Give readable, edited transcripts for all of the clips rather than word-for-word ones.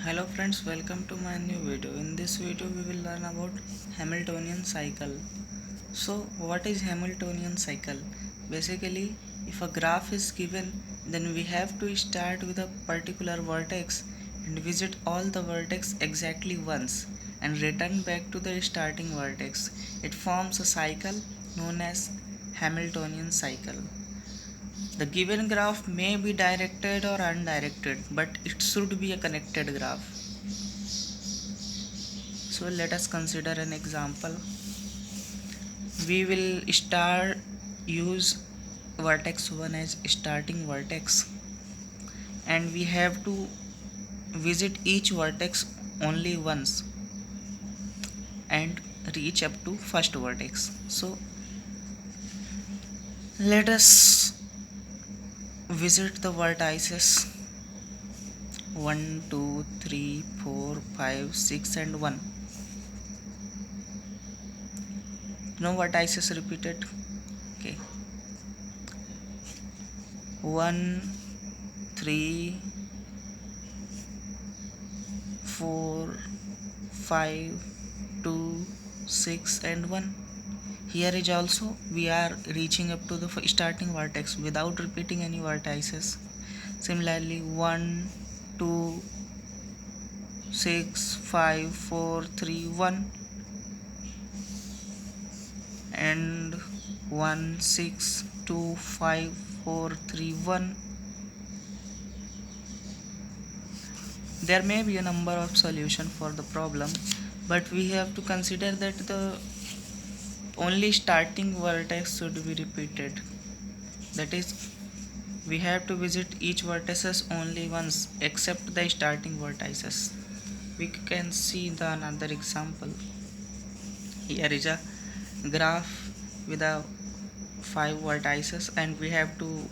Hello friends, welcome to my new video. In this video we will learn about Hamiltonian cycle. So what is Hamiltonian cycle? Basically, if a graph is given, then we have to start with a particular vertex and visit all the vertex exactly once and return back to the starting vertex. It forms a cycle known as Hamiltonian cycle. The given graph may be directed or undirected, but it should be a connected graph. So let us consider an example. We will use vertex 1 as starting vertex, and we have to visit each vertex only once and reach up to first vertex. So let us visit the vertices 1 2 3 4 5 6 and 1. No vertices repeated. Okay, 1 3 4 5 2 6 and 1. Here is also we are reaching up to the starting vertex without repeating any vertices. Similarly 1 2 6 5 4 3 1 and 1 6 2 5 4 3 1. There may be a number of solution for the problem, but we have to consider that the only starting vertex should be repeated. That is, we have to visit each vertices only once except the starting vertices. We can see the another example. Here is a graph with a 5 vertices and we have to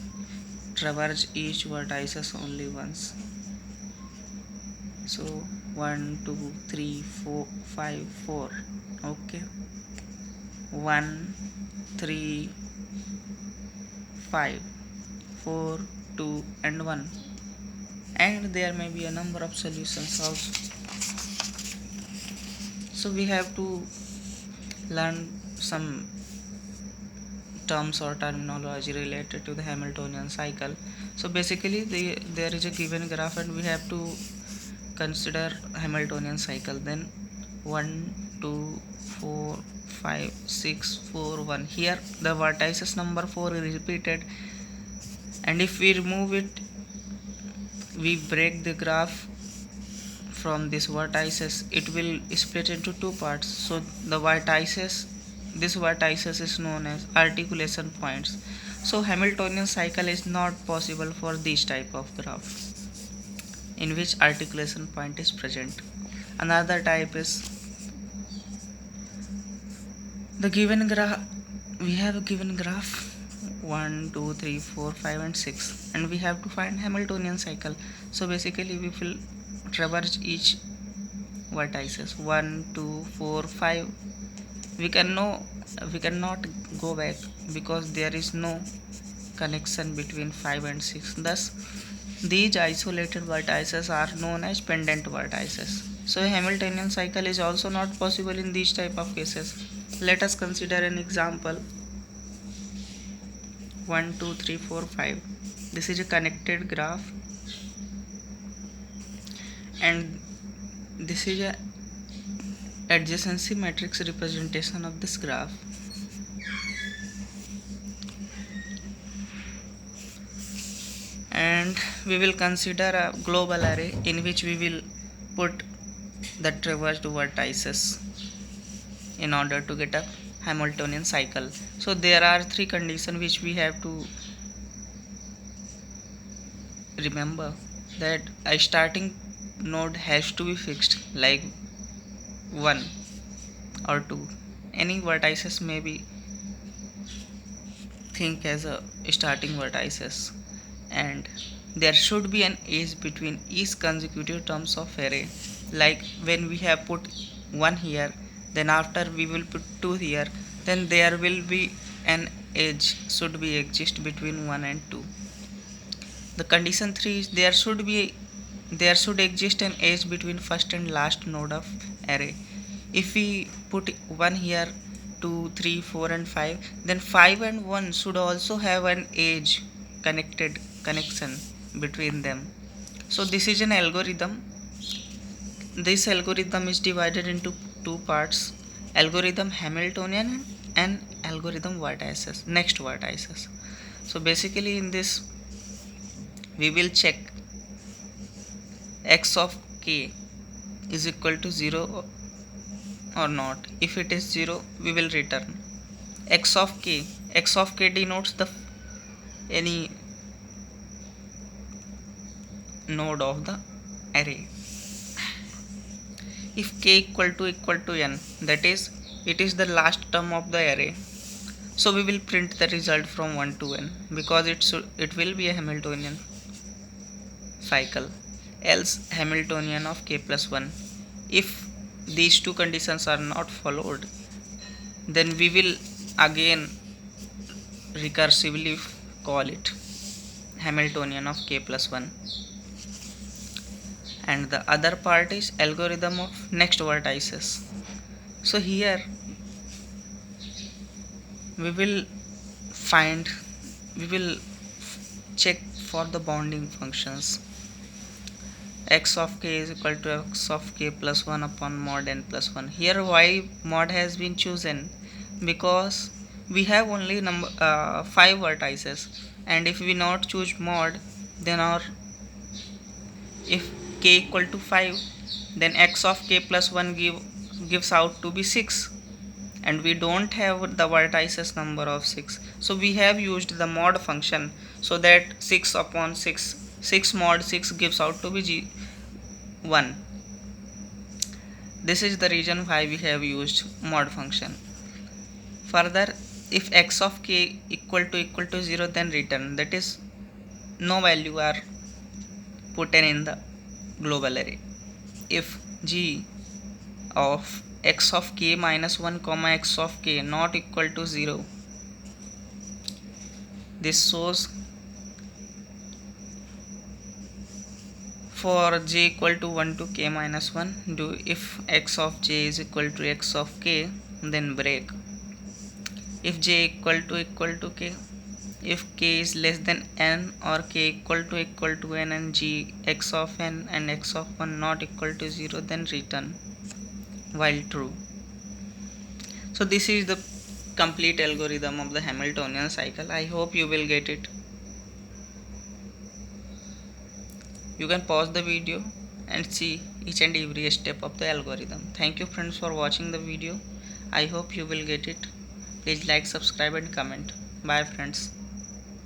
traverse each vertices only once. So 1 2 3 4 5 4. Okay, 1 3 5 4 2 and 1, and there may be a number of solutions also. So we have to learn some terms or terminology related to the Hamiltonian cycle. So basically there is a given graph and we have to consider Hamiltonian cycle. Then 1 2 4 5 6 4 1. Here the vertices number 4 is repeated, and if we remove it, we break the graph from these vertices, it will split into two parts. So the vertices, this vertices is known as articulation points. So Hamiltonian cycle is not possible for this type of graph in which articulation point is present. Another type is the given graph. We have a given graph 1 2 3 4 5 and 6, and we have to find Hamiltonian cycle. So basically we will traverse each vertices 1 2 4 5. We cannot go back because there is no connection between 5 and 6. Thus these isolated vertices are known as pendant vertices. So a Hamiltonian cycle is also not possible in these type of cases. Let us consider an example. 1 2 3 4 5. This is a connected graph, and this is a adjacency matrix representation of this graph. And we will consider a global array in which we will put the traversed vertices in order to get a Hamiltonian cycle. So there are three conditions which we have to remember: that a starting node has to be fixed, like 1 or 2. Any vertices may be think as a starting vertices, and there should be an edge between each consecutive terms of array. Like when we have put 1 here, then after we will put 2 here, then there will be an edge should be exist between 1 and 2. The condition 3 is there should be there should exist an edge between first and last node of array. If we put 1 here, 2, 3, 4 and 5, then 5 and 1 should also have an edge connection between them. So this is an algorithm. This algorithm is divided into two parts: algorithm Hamiltonian and algorithm vertices, next vertices. So basically in this we will check x of k is equal to 0 or not. If it is 0, we will return x of k. X of k denotes the any node of the array. If k equal to n, that is it is the last term of the array, so we will print the result from 1 to n, because it will be a Hamiltonian cycle, else Hamiltonian of k plus 1. If these two conditions are not followed, then we will again recursively call it Hamiltonian of k plus 1. And the other part is algorithm of next vertices. So here we will find, we will check for the bounding functions. X of k is equal to x of k plus 1 upon mod n plus 1. Here why mod has been chosen? Because we have only 5 vertices, and if we not choose mod, then our, if k equal to 5, then x of k plus 1 gives out to be 6, and we don't have the vertices number of 6, so we have used the mod function, so that 6 upon 6, 6 mod 6 gives out to be 1. This is the reason why we have used mod function. Further, if x of k equal to 0, then return, that is no value are put in the global array. If g of x of k minus 1 comma x of k not equal to 0, this shows for j equal to 1 to k minus 1, do if x of j is equal to x of k, then break. If j equal to k, if k is less than n or k equal to n and g x of n and x of 1 not equal to 0, then return while true. So this is the complete algorithm of the Hamiltonian cycle. I hope you will get it. You can pause the video and see each and every step of the algorithm. Thank you friends for watching the video. I hope you will get it. Please like, subscribe and comment. Bye friends.